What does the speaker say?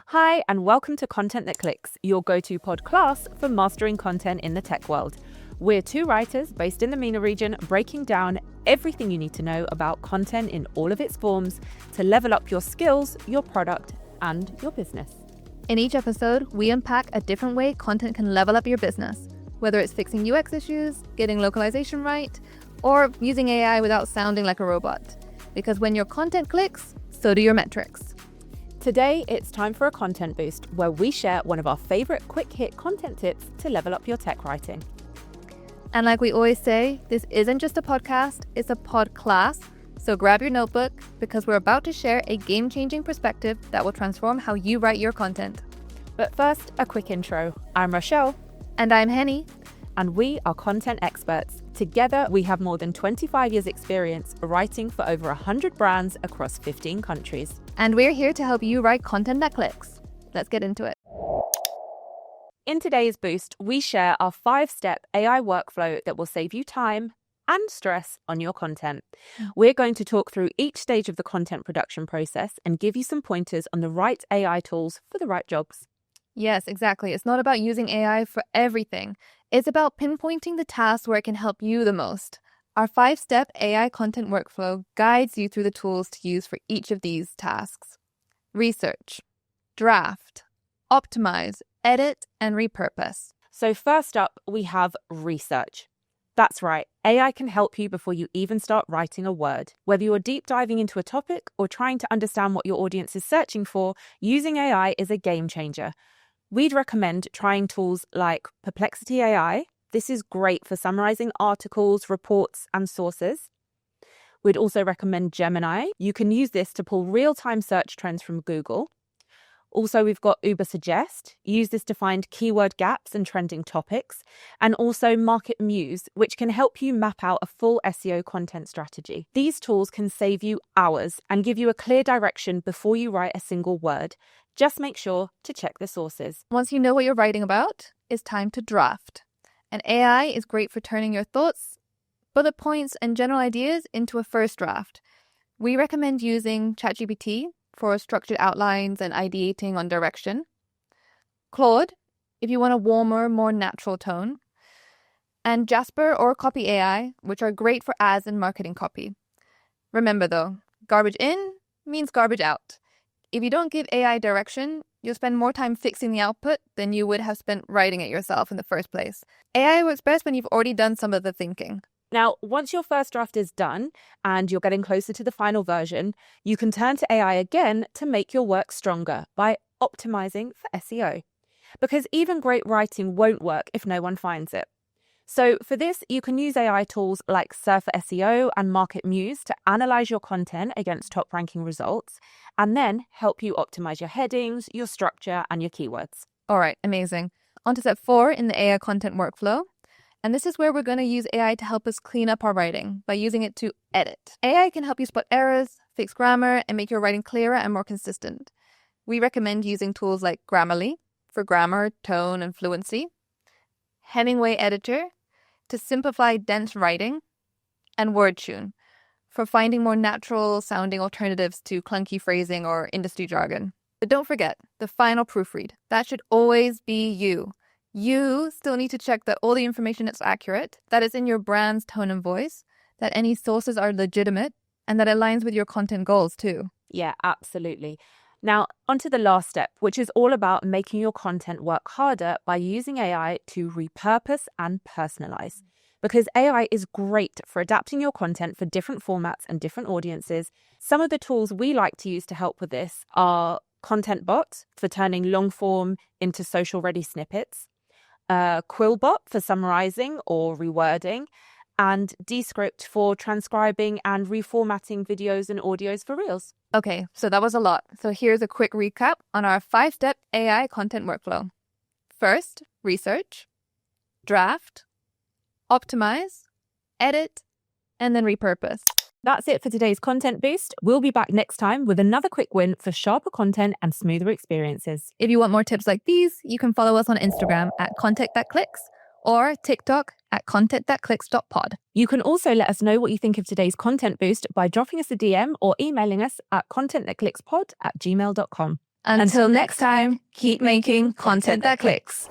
Hi, and welcome to Content That Clicks, your go-to pod class for mastering content in the tech world. We're two writers based in the MENA region, breaking down everything you need to know about content in all of its forms to level up your skills, your product, and your business. In each episode, we unpack a different way content can level up your business, whether it's fixing UX issues, getting localization right, or using AI without sounding like a robot. Because when your content clicks, so do your metrics. Today, it's time for a content boost where we share one of our favorite quick hit content tips to level up your tech writing. And like we always say, this isn't just a podcast, it's a pod class. So grab your notebook because we're about to share a game-changing perspective that will transform how you write your content. But first, a quick intro. I'm Rochelle. And I'm Hennie. And we are content experts. Together, we have more than 25 years experience writing for over 100 brands across 15 countries. And we're here to help you write content that clicks. Let's get into it. In today's boost, we share our 5-step AI workflow that will save you time and stress on your content. We're going to talk through each stage of the content production process and give you some pointers on the right AI tools for the right jobs. Yes, exactly. It's not about using AI for everything. It's about pinpointing the tasks where it can help you the most. Our 5-step AI content workflow guides you through the tools to use for each of these tasks. Research, draft, optimize, edit, and repurpose. So first up, we have research. That's right, AI can help you before you even start writing a word. Whether you're deep diving into a topic or trying to understand what your audience is searching for, using AI is a game changer. We'd recommend trying tools like Perplexity AI. This is great for summarizing articles, reports, and sources. We'd also recommend Gemini. You can use this to pull real-time search trends from Google. Also, we've got Uber Suggest. Use this to find keyword gaps and trending topics. And also Market Muse, which can help you map out a full SEO content strategy. These tools can save you hours and give you a clear direction before you write a single word. Just make sure to check the sources. Once you know what you're writing about, it's time to draft. And AI is great for turning your thoughts, bullet points, and general ideas into a first draft. We recommend using ChatGPT for structured outlines and ideating on direction. Claude, if you want a warmer, more natural tone. And Jasper or Copy AI, which are great for ads and marketing copy. Remember though, garbage in means garbage out. If you don't give AI direction, you'll spend more time fixing the output than you would have spent writing it yourself in the first place. AI works best when you've already done some of the thinking. Now, once your first draft is done and you're getting closer to the final version, you can turn to AI again to make your work stronger by optimizing for SEO. Because even great writing won't work if no one finds it. So for this, you can use AI tools like Surfer SEO and Market Muse to analyze your content against top-ranking results and then help you optimize your headings, your structure, and your keywords. All right, amazing. On to step 4 in the AI content workflow. And this is where we're going to use AI to help us clean up our writing by using it to edit. AI can help you spot errors, fix grammar, and make your writing clearer and more consistent. We recommend using tools like Grammarly for grammar, tone, and fluency, Hemingway Editor to simplify dense writing, and WordTune for finding more natural sounding alternatives to clunky phrasing or industry jargon. But don't forget, the final proofread. That should always be you. You still need to check that all the information is accurate, that it's in your brand's tone and voice, that any sources are legitimate, and that it aligns with your content goals too. Yeah, absolutely. Now, onto the last step, which is all about making your content work harder by using AI to repurpose and personalize. Because AI is great for adapting your content for different formats and different audiences. Some of the tools we like to use to help with this are ContentBot for turning long form into social-ready snippets, Quillbot for summarizing or rewording, and Descript for transcribing and reformatting videos and audios for Reels. Okay, so that was a lot. So here's a quick recap on our 5-step AI content workflow. First, research, draft, optimize, edit, and then repurpose. That's it for today's content boost. We'll be back next time with another quick win for sharper content and smoother experiences. If you want more tips like these, you can follow us on Instagram at Content That Clicks or TikTok at contentthatclicks.pod. You can also let us know what you think of today's content boost by dropping us a DM or emailing us at contentthatclickspod@gmail.com. Until next time, keep making content that clicks.